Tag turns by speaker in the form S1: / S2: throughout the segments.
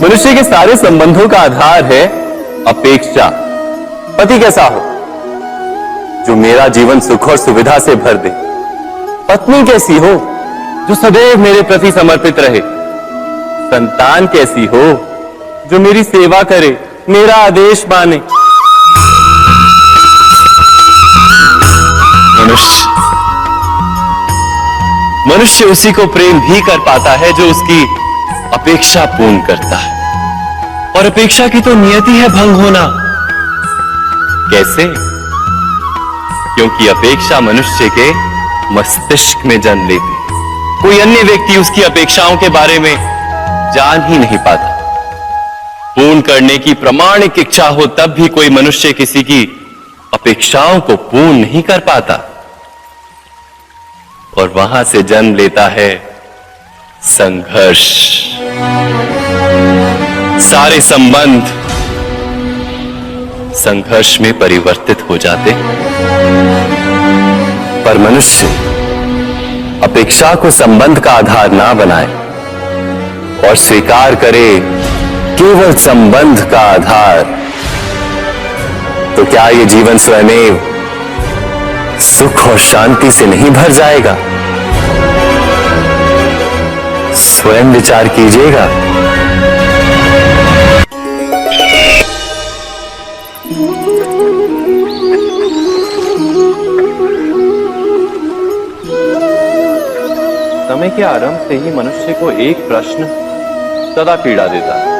S1: मनुष्य के सारे संबंधों का आधार है अपेक्षा। पति कैसा हो जो मेरा जीवन सुख और सुविधा से भर दे। पत्नी कैसी हो जो सदैव मेरे प्रति समर्पित रहे। संतान कैसी हो जो मेरी सेवा करे, मेरा आदेश माने। मनुष्य उसी को प्रेम भी कर पाता है जो उसकी अपेक्षा पूर्ण करता है। और अपेक्षा की तो नियति है भंग होना। कैसे? क्योंकि अपेक्षा मनुष्य के मस्तिष्क में जन्म लेती है। कोई अन्य व्यक्ति उसकी अपेक्षाओं के बारे में जान ही नहीं पाता। पूर्ण करने की प्रामाणिक इच्छा हो तब भी कोई मनुष्य किसी की अपेक्षाओं को पूर्ण नहीं कर पाता। और वहां से जन्म लेता है संघर्ष। सारे संबंध संघर्ष में परिवर्तित हो जाते। पर मनुष्य अपेक्षा को संबंध का आधार ना बनाए और स्वीकार करे केवल संबंध का आधार, तो क्या ये जीवन स्वयं सुख और शांति से नहीं भर जाएगा? स्वयं विचार कीजिएगा। समय के आरंभ से ही मनुष्य को एक प्रश्न सदा पीड़ा देता है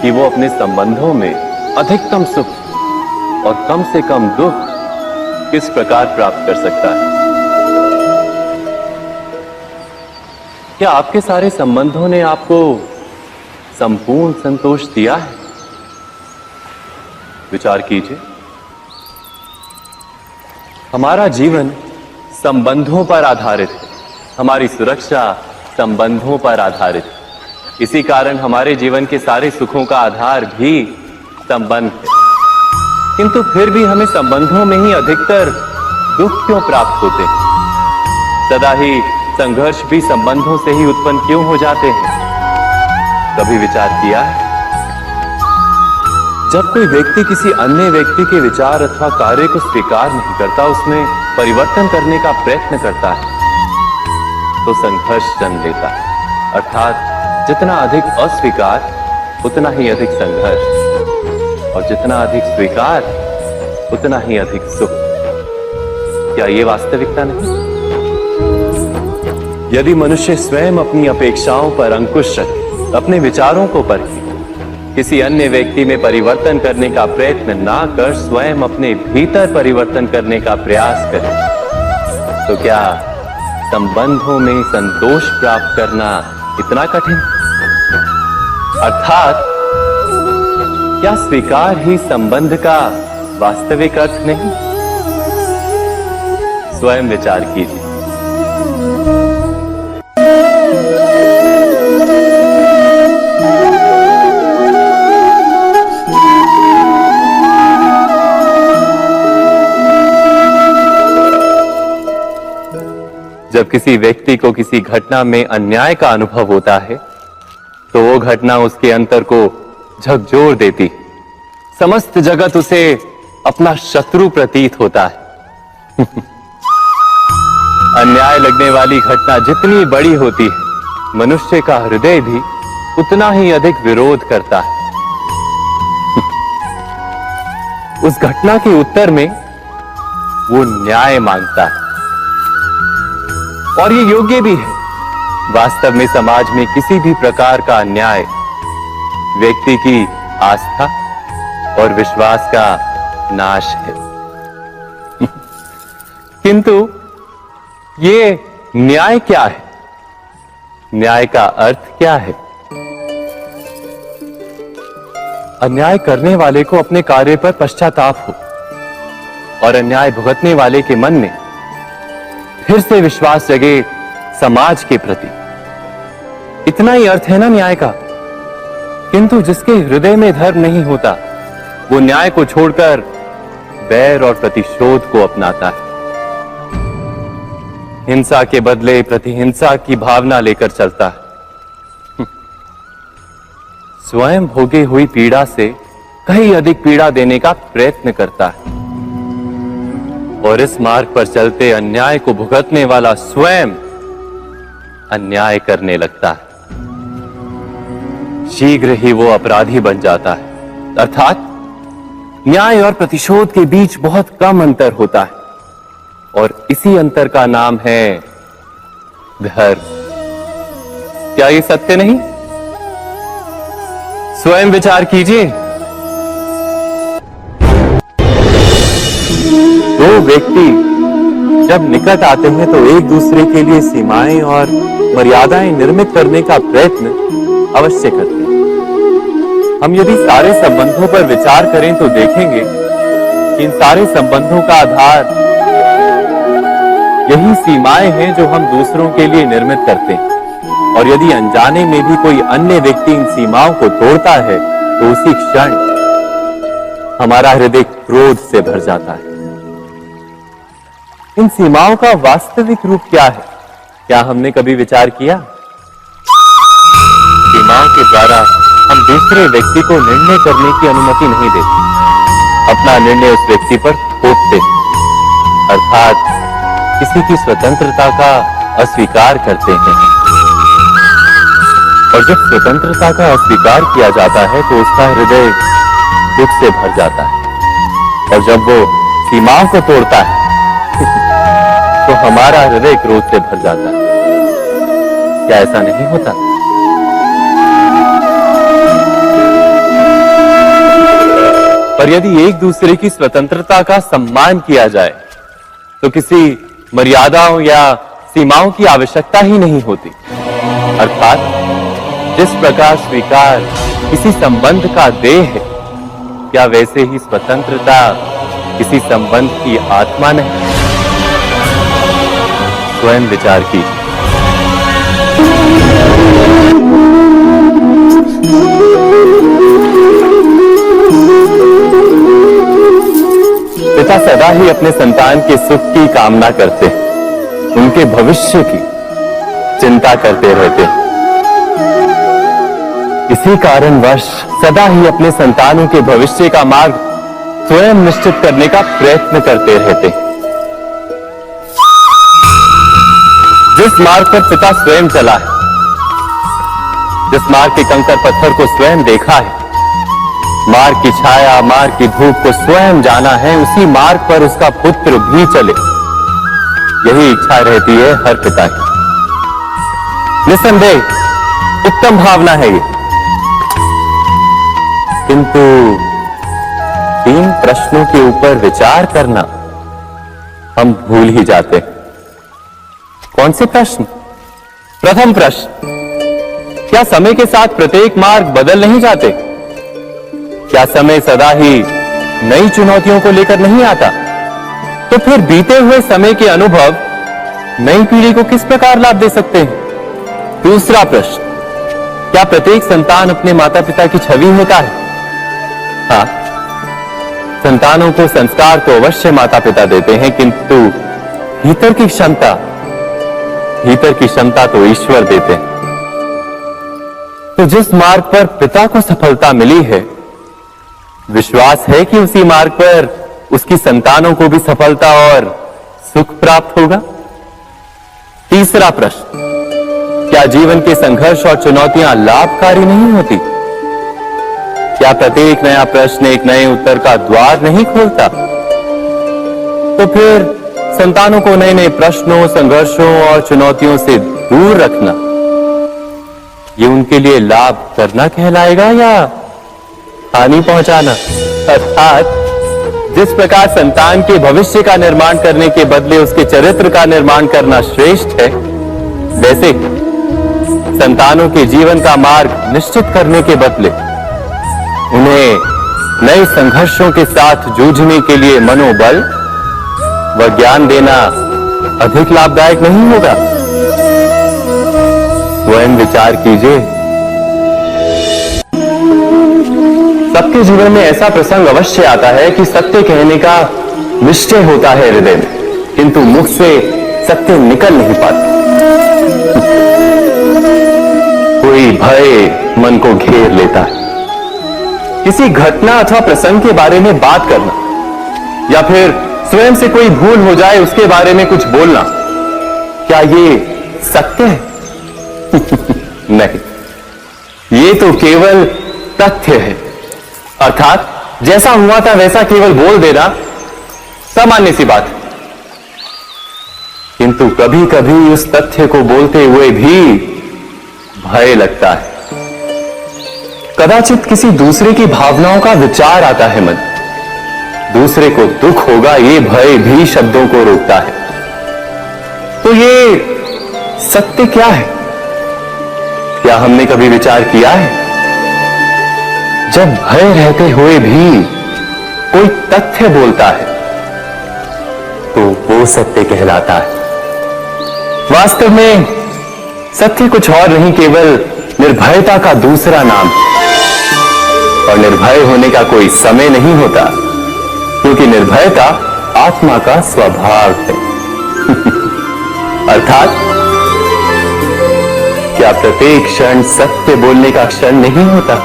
S1: कि वो अपने संबंधों में अधिकतम सुख और कम से कम दुख किस प्रकार प्राप्त कर सकता है। क्या आपके सारे संबंधों ने आपको संपूर्ण संतोष दिया है? विचार कीजिए। हमारा जीवन संबंधों पर आधारित है। हमारी सुरक्षा संबंधों पर आधारित है। इसी कारण हमारे जीवन के सारे सुखों का आधार भी संबंध है। किंतु फिर भी हमें संबंधों में ही अधिकतर दुख क्यों प्राप्त होते हैं? सदा ही संघर्ष भी संबंधों से ही उत्पन्न क्यों हो जाते हैं? कभी विचार किया है? जब कोई व्यक्ति किसी अन्य व्यक्ति के विचार अथवा कार्य को स्वीकार नहीं करता, उसमें परिवर्तन करने का प्रयत्न करता है, तो संघर्ष जन्म लेता है। अर्थात जितना अधिक अस्वीकार उतना ही अधिक संघर्ष, और जितना अधिक स्वीकार उतना ही अधिक सुख। क्या ये वास्तविकता नहीं? यदि मनुष्य स्वयं अपनी अपेक्षाओं पर अंकुश रखे, अपने विचारों को परखे, किसी अन्य व्यक्ति में परिवर्तन करने का प्रयत्न ना कर स्वयं अपने भीतर परिवर्तन करने का प्रयास करे, तो क्या संबंधों में संतोष प्राप्त करना इतना कठिन? अर्थात क्या स्वीकार ही संबंध का वास्तविक अर्थ नहीं? स्वयं विचार कीजिए। जब किसी व्यक्ति को किसी घटना में अन्याय का अनुभव होता है, तो वो घटना उसके अंतर को झकझोर देती है। समस्त जगत उसे अपना शत्रु प्रतीत होता है। अन्याय लगने वाली घटना जितनी बड़ी होती है, मनुष्य का हृदय भी उतना ही अधिक विरोध करता है। उस घटना के उत्तर में वो न्याय मांगता है, और ये योग्य भी है। वास्तव में समाज में किसी भी प्रकार का अन्याय व्यक्ति की आस्था और विश्वास का नाश है। किंतु ये न्याय क्या है? न्याय का अर्थ क्या है? अन्याय करने वाले को अपने कार्य पर पश्चाताप हो और अन्याय भुगतने वाले के मन में फिर से विश्वास जगे समाज के प्रति। इतना ही अर्थ है ना न्याय का। किंतु जिसके हृदय में धर्म नहीं होता, वो न्याय को छोड़कर बैर और प्रतिशोध को अपनाता है। हिंसा के बदले प्रतिहिंसा की भावना लेकर चलता है। स्वयं भोगी हुई पीड़ा से कहीं अधिक पीड़ा देने का प्रयत्न करता है और इस मार्ग पर चलते अन्याय को भुगतने वाला स्वयं अन्याय करने लगता है। शीघ्र ही वो अपराधी बन जाता है, अर्थात न्याय और प्रतिशोध के बीच बहुत कम अंतर होता है और इसी अंतर का नाम है धर्म। क्या ये सत्य नहीं? स्वयं विचार कीजिए। दो व्यक्ति जब निकट आते हैं तो एक दूसरे के लिए सीमाएं और मर्यादाएं निर्मित करने का प्रयत्न अवश्य करते हैं। हम यदि सारे संबंधों पर विचार करें तो देखेंगे कि इन सारे संबंधों का आधार यही सीमाएं हैं जो हम दूसरों के लिए निर्मित करते हैं। और यदि अनजाने में भी कोई अन्य व्यक्ति इन सीमाओं को तोड़ता है तो उसी क्षण हमारा हृदय क्रोध से भर जाता है। इन सीमाओं का वास्तविक रूप क्या है? क्या हमने कभी विचार किया? सीमाओं के द्वारा हम दूसरे व्यक्ति को निर्णय करने की अनुमति नहीं देते, अपना निर्णय उस व्यक्ति पर थोपते, अर्थात किसी की स्वतंत्रता का अस्वीकार करते हैं। और जब स्वतंत्रता का अस्वीकार किया जाता है तो उसका हृदय दुख से भर जाता है और जब वो सीमाओं को तोड़ता है तो हमारा हृदय क्रोध से भर जाता है। क्या ऐसा नहीं होता? पर यदि एक दूसरे की स्वतंत्रता का सम्मान किया जाए तो किसी मर्यादाओं या सीमाओं की आवश्यकता ही नहीं होती। अर्थात जिस प्रकार स्वीकार किसी संबंध का देह है, क्या वैसे ही स्वतंत्रता किसी संबंध की आत्मा नहीं? स्वयं विचार कीजिए। पिता सदा ही अपने संतान के सुख की कामना करते हैं, उनके भविष्य की चिंता करते रहते हैं। इसी कारणवश सदा ही अपने संतानों के भविष्य का मार्ग स्वयं निश्चित करने का प्रयत्न करते रहते हैं। जिस मार्ग पर पिता स्वयं चला है, जिस मार्ग के कंकर पत्थर को स्वयं देखा है, मार्ग की छाया, मार्ग की धूप को स्वयं जाना है, उसी मार्ग पर उसका पुत्र भी चले, यही इच्छा रहती है हर पिता की। निसंदेह उत्तम भावना है ये, किंतु 3 प्रश्नों के ऊपर विचार करना हम भूल ही जाते हैं। कौन से प्रश्न? प्रथम प्रश्न, क्या समय के साथ प्रत्येक मार्ग बदल नहीं जाते? क्या समय सदा ही नई चुनौतियों को लेकर नहीं आता? तो फिर बीते हुए समय के अनुभव नई पीढ़ी को किस प्रकार लाभ दे सकते हैं? दूसरा प्रश्न, क्या प्रत्येक संतान अपने माता पिता की छवि होता है? हाँ, संतानों को संस्कार तो अवश्य माता पिता देते हैं, किंतु भीतर की क्षमता तो ईश्वर देते हैं। तो जिस मार्ग पर पिता को सफलता मिली है, विश्वास है कि उसी मार्ग पर उसकी संतानों को भी सफलता और सुख प्राप्त होगा। तीसरा प्रश्न, क्या जीवन के संघर्ष और चुनौतियां लाभकारी नहीं होती? क्या प्रत्येक नया प्रश्न एक नए उत्तर का द्वार नहीं खोलता? तो फिर संतानों को नए नए प्रश्नों, संघर्षों और चुनौतियों से दूर रखना, ये उनके लिए लाभ करना कहलाएगा या हानि पहुंचाना? अर्थात जिस प्रकार संतान के भविष्य का निर्माण करने के बदले उसके चरित्र का निर्माण करना श्रेष्ठ है, वैसे संतानों के जीवन का मार्ग निश्चित करने के बदले उन्हें नए संघर्षों के साथ जूझने के लिए मनोबल व ज्ञान देना अधिक लाभदायक नहीं होगा? स्वयं विचार कीजिए। सबके जीवन में ऐसा प्रसंग अवश्य आता है कि सत्य कहने का निश्चय होता है हृदय में, किंतु मुख से सत्य निकल नहीं पाता। कोई भय मन को घेर लेता है। किसी घटना अथवा प्रसंग के बारे में बात करना या फिर स्वयं से कोई भूल हो जाए उसके बारे में कुछ बोलना, क्या ये सत्य है? नहीं, ये तो केवल तथ्य है। अर्थात जैसा हुआ था वैसा केवल बोल देना सामान्य सी बात है। किंतु कभी कभी उस तथ्य को बोलते हुए भी भय लगता है। कदाचित किसी दूसरे की भावनाओं का विचार आता है मन, दूसरे को दुख होगा ये भय भी शब्दों को रोकता है। तो ये सत्य क्या है? क्या हमने कभी विचार किया है? जब भय रहते हुए भी कोई तथ्य बोलता है तो वो सत्य कहलाता है। वास्तव में सत्य कुछ और नहीं, केवल निर्भयता का दूसरा नाम। और निर्भय होने का कोई समय नहीं होता, क्योंकि निर्भयता आत्मा का स्वभाव है। अर्थात क्या प्रत्येक क्षण सत्य बोलने का क्षण नहीं होता?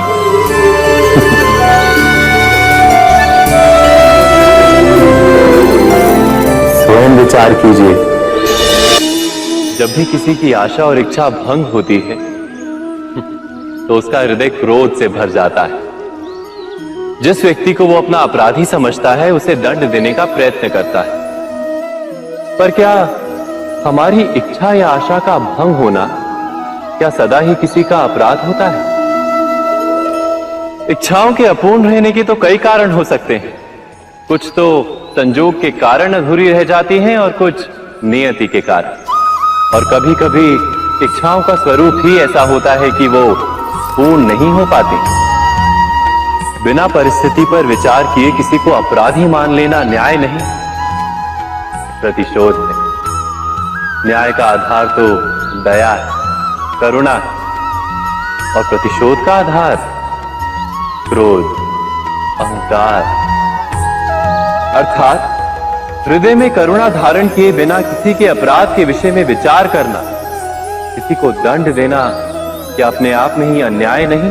S1: स्वयं विचार कीजिए। जब भी किसी की आशा और इच्छा भंग होती है तो उसका हृदय क्रोध से भर जाता है। जिस व्यक्ति को वो अपना अपराधी समझता है उसे दंड देने का प्रयत्न करता है। पर क्या हमारी इच्छा या आशा का भंग होना क्या सदा ही किसी का अपराध होता है? इच्छाओं के अपूर्ण रहने के तो कई कारण हो सकते हैं। कुछ तो संजोग के कारण अधूरी रह जाती हैं और कुछ नियति के कारण। और कभी कभी इच्छाओं का स्वरूप ही ऐसा होता है कि वो पूर्ण नहीं हो पाती। बिना परिस्थिति पर विचार किए किसी को अपराधी मान लेना न्याय नहीं, प्रतिशोध है। न्याय का आधार तो दया है, करुणा है, और प्रतिशोध का आधार क्रोध, अहंकार। अर्थात हृदय में करुणा धारण किए बिना किसी के अपराध के विषय में विचार करना, किसी को दंड देना क्या अपने आप में ही अन्याय नहीं?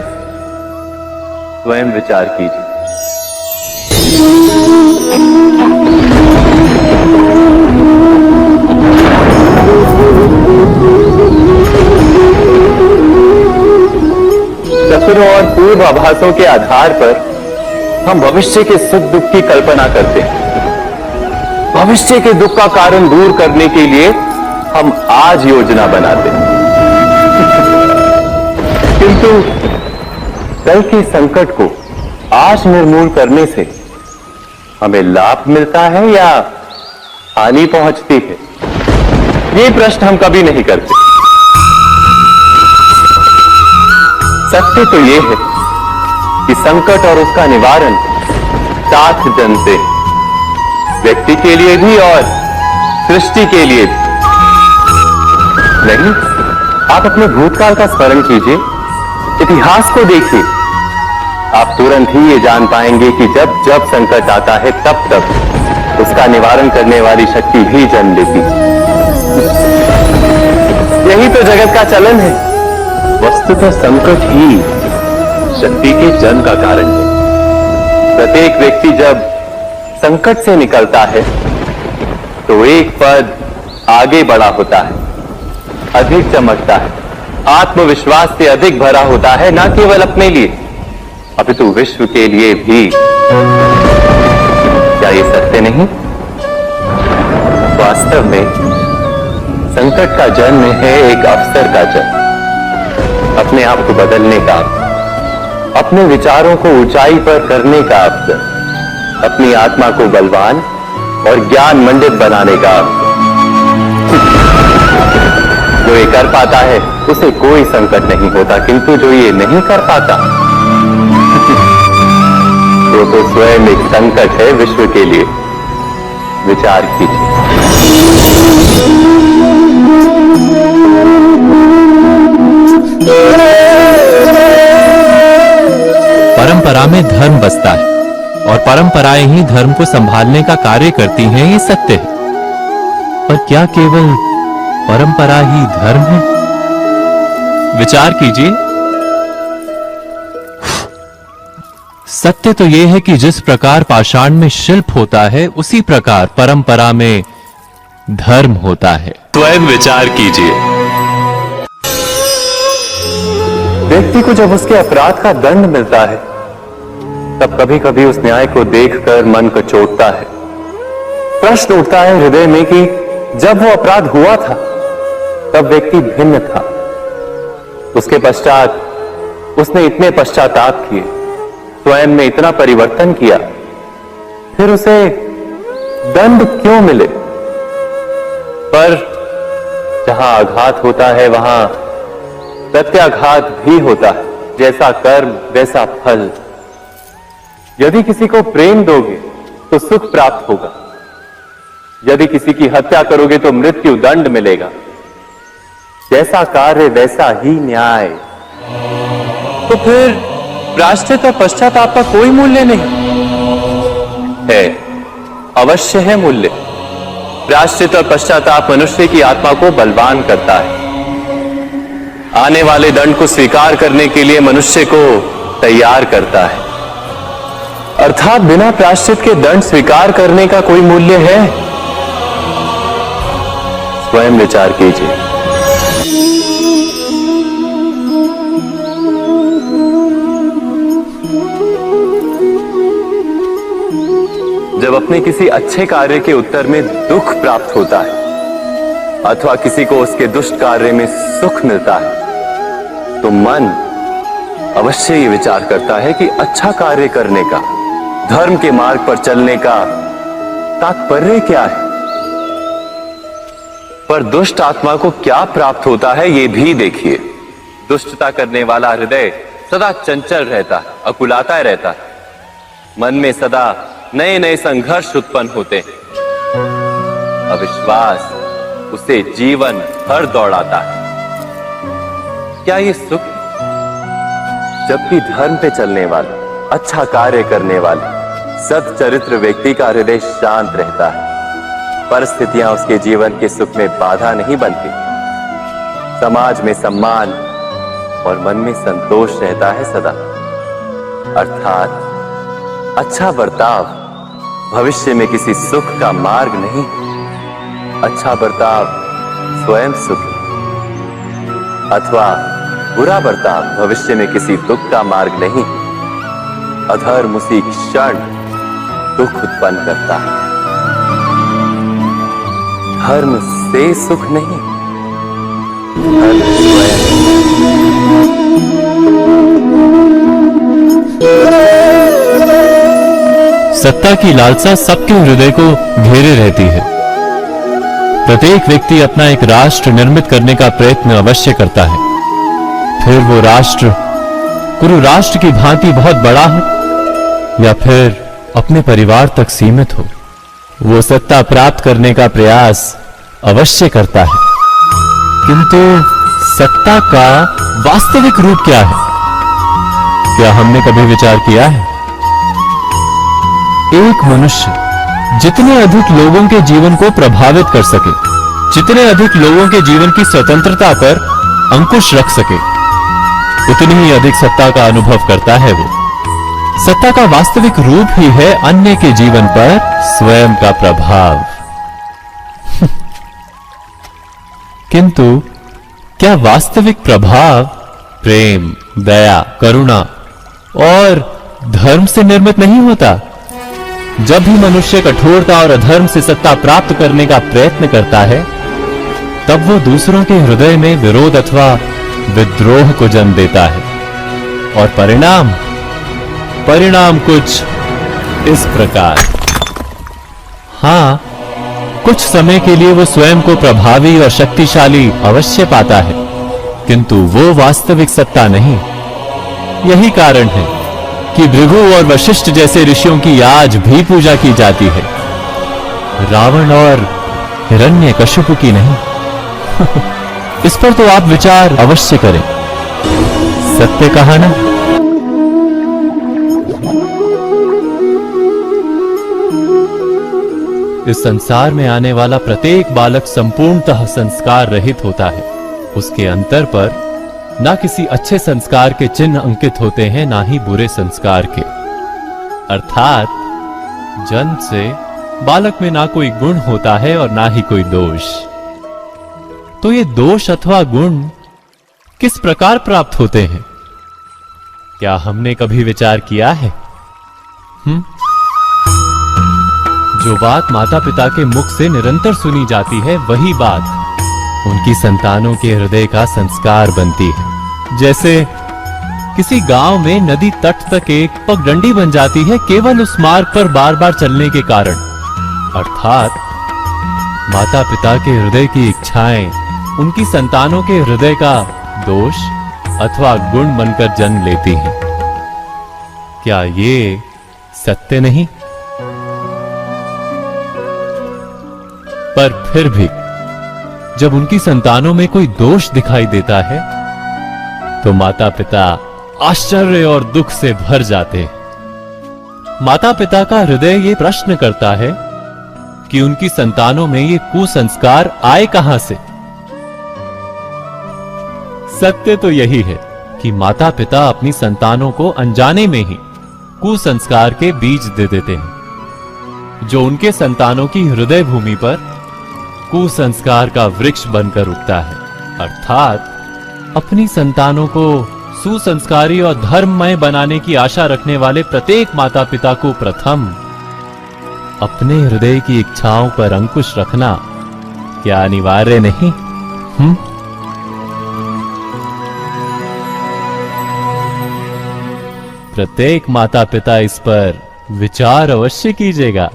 S1: स्वयं विचार कीजिए। शत्रुओं और पूर्वाभासों के आधार पर हम भविष्य के सुख दुख की कल्पना करते हैं। भविष्य के दुख का कारण दूर करने के लिए हम आज योजना बनाते हैं। किंतु कल के संकट को आज निर्मूल करने से हमें लाभ मिलता है या हानि पहुंचती है? ये प्रश्न हम कभी नहीं करते। सत्य तो ये है कि संकट और उसका निवारण साथ जनते हैं, व्यक्ति के लिए भी और सृष्टि के लिए भी। नहीं, आप अपने भूतकाल का स्मरण कीजिए, इतिहास को देखिए। आप तुरंत ही ये जान पाएंगे कि जब जब संकट आता है तब तब उसका निवारण करने वाली शक्ति भी जन्म लेती। यही तो जगत का चलन है। वस्तुतः संकट ही शक्ति के जन्म का कारण है। प्रत्येक व्यक्ति जब संकट से निकलता है तो एक पद आगे बढ़ा होता है, अधिक चमकता है, आत्मविश्वास से अधिक भरा होता है, न केवल अपने लिए अपितु विश्व के लिए भी। क्या ये सत्य नहीं? वास्तव में संकट का जन्म है एक अवसर का जन्म, अपने आप को बदलने का, अपने विचारों को ऊंचाई पर करने का अवसर, अपनी आत्मा को बलवान और ज्ञान मंडित बनाने का अवसर। जो ये कर पाता है उसे कोई संकट नहीं होता, किंतु जो ये नहीं कर पाता वो तो स्वयं एक संकट है विश्व के लिए। विचार कीजिए।
S2: परंपरा में धर्म बसता है और परंपराएं ही धर्म को संभालने का कार्य करती हैं, ये सत्य है। पर क्या केवल परंपरा ही धर्म है? विचार कीजिए। सत्य तो यह है कि जिस प्रकार पाषाण में शिल्प होता है, उसी प्रकार परंपरा में धर्म होता है। स्वयं विचार कीजिए।
S1: व्यक्ति को जब उसके अपराध का दंड मिलता है, तब कभी कभी उस न्याय को देखकर मन कचोटता है। प्रश्न उठता है हृदय में कि जब वो अपराध हुआ था, तब व्यक्ति भिन्न था। उसके पश्चात उसने इतने पश्चाताप किए, स्वयं में इतना परिवर्तन किया, फिर उसे दंड क्यों मिले? पर जहां आघात होता है, वहां प्रत्याघात भी होता है। जैसा कर्म वैसा फल। यदि किसी को प्रेम दोगे तो सुख प्राप्त होगा, यदि किसी की हत्या करोगे तो मृत्यु दंड मिलेगा। जैसा कार्य वैसा ही न्याय। तो फिर प्रायश्चित और पश्चाताप का कोई मूल्य नहीं है? अवश्य है मूल्य। प्रायश्चित और पश्चाताप मनुष्य की आत्मा को बलवान करता है। आने वाले दंड को स्वीकार करने के लिए मनुष्य को तैयार करता है। अर्थात बिना प्रायश्चित के दंड स्वीकार करने का कोई मूल्य है? स्वयं विचार कीजिए। जब अपने किसी अच्छे कार्य के उत्तर में दुख प्राप्त होता है, अथवा किसी को उसके दुष्ट कार्य में सुख मिलता है, तो मन अवश्य ये विचार करता है कि अच्छा कार्य करने का, धर्म के मार्ग पर चलने का तात्पर्य क्या है। पर दुष्ट आत्मा को क्या प्राप्त होता है, ये भी देखिए। दुष्टता करने वाला हृदय सदा चंचल रहता है, अकुलाता रहता है। मन में सदा नए नए संघर्ष उत्पन्न होते हैं। अविश्वास उसे जीवन भर दौड़ाता है। क्या ये सुख? जबकि धर्म पे चलने वाले, अच्छा कार्य करने वाले, सच्चरित्र व्यक्ति का हृदय शांत रहता है। परिस्थितियां उसके जीवन के सुख में बाधा नहीं बनती। समाज में सम्मान और मन में संतोष रहता है सदा। अर्थात अच्छा बर्ताव भविष्य में किसी सुख का मार्ग नहीं। अच्छा बर्ताव स्वयं सुख, अथवा बुरा बर्ताव भविष्य में किसी दुख का मार्ग नहीं। अधर्म उसी क्षण दुख उत्पन्न करता है। धर्म से सुख नहीं, धर्म
S2: सत्ता की लालसा सबके हृदय को घेरे रहती है। प्रत्येक व्यक्ति अपना एक राष्ट्र निर्मित करने का प्रयत्न अवश्य करता है। फिर वो राष्ट्र गुरु राष्ट्र की भांति बहुत बड़ा हो या फिर अपने परिवार तक सीमित हो, वो सत्ता प्राप्त करने का प्रयास अवश्य करता है। किंतु सत्ता का वास्तविक रूप क्या है? क्या हमने कभी विचार किया है? एक मनुष्य जितने अधिक लोगों के जीवन को प्रभावित कर सके, जितने अधिक लोगों के जीवन की स्वतंत्रता पर अंकुश रख सके, उतनी ही अधिक सत्ता का अनुभव करता है वो। सत्ता का वास्तविक रूप ही है अन्य के जीवन पर स्वयं का प्रभाव। किंतु क्या वास्तविक प्रभाव प्रेम, दया, करुणा और धर्म से निर्मित नहीं होता? जब भी मनुष्य कठोरता और अधर्म से सत्ता प्राप्त करने का प्रयत्न करता है, तब वो दूसरों के हृदय में विरोध अथवा विद्रोह को जन्म देता है। और परिणाम कुछ इस प्रकार। हां, कुछ समय के लिए वो स्वयं को प्रभावी और शक्तिशाली अवश्य पाता है, किंतु वो वास्तविक सत्ता नहीं। यही कारण है कि भृगु और वशिष्ठ जैसे ऋषियों की आज भी पूजा की जाती है, रावण और हिरण्यकशिपु की नहीं। इस पर तो आप विचार अवश्य करें। सत्य कहा ना? इस संसार में आने वाला प्रत्येक बालक संपूर्णतः संस्कार रहित होता है। उसके अंतर पर ना किसी अच्छे संस्कार के चिन्ह अंकित होते हैं, ना ही बुरे संस्कार के। अर्थात जन्म से बालक में ना कोई गुण होता है और ना ही कोई दोष। तो ये दोष अथवा गुण किस प्रकार प्राप्त होते हैं? क्या हमने कभी विचार किया है? जो बात माता पिता के मुख से निरंतर सुनी जाती है, वही बात उनकी संतानों के हृदय का संस्कार बनती है। जैसे किसी गांव में नदी तट तक एक पगडंडी बन जाती है केवल उस मार्ग पर बार बार चलने के कारण। अर्थात माता पिता के हृदय की इच्छाएं उनकी संतानों के हृदय का दोष अथवा गुण बनकर जन्म लेती हैं। क्या ये सत्य नहीं? पर फिर भी जब उनकी संतानों में कोई दोष दिखाई देता है तो माता पिता आश्चर्य और दुख से भर जाते हैं। माता पिता का हृदय ये प्रश्न करता है कि उनकी संतानों में ये कुसंस्कार आए कहां से। सत्य तो यही है कि माता पिता अपनी संतानों को अनजाने में ही कुसंस्कार के बीज दे देते हैं, जो उनके संतानों की हृदय भूमि पर कुसंस्कार का वृक्ष बनकर उगता है। अर्थात अपनी संतानों को सुसंस्कारी और धर्ममय बनाने की आशा रखने वाले प्रत्येक माता पिता को प्रथम अपने हृदय की इच्छाओं पर अंकुश रखना क्या अनिवार्य नहीं? प्रत्येक माता पिता इस पर विचार अवश्य कीजिएगा।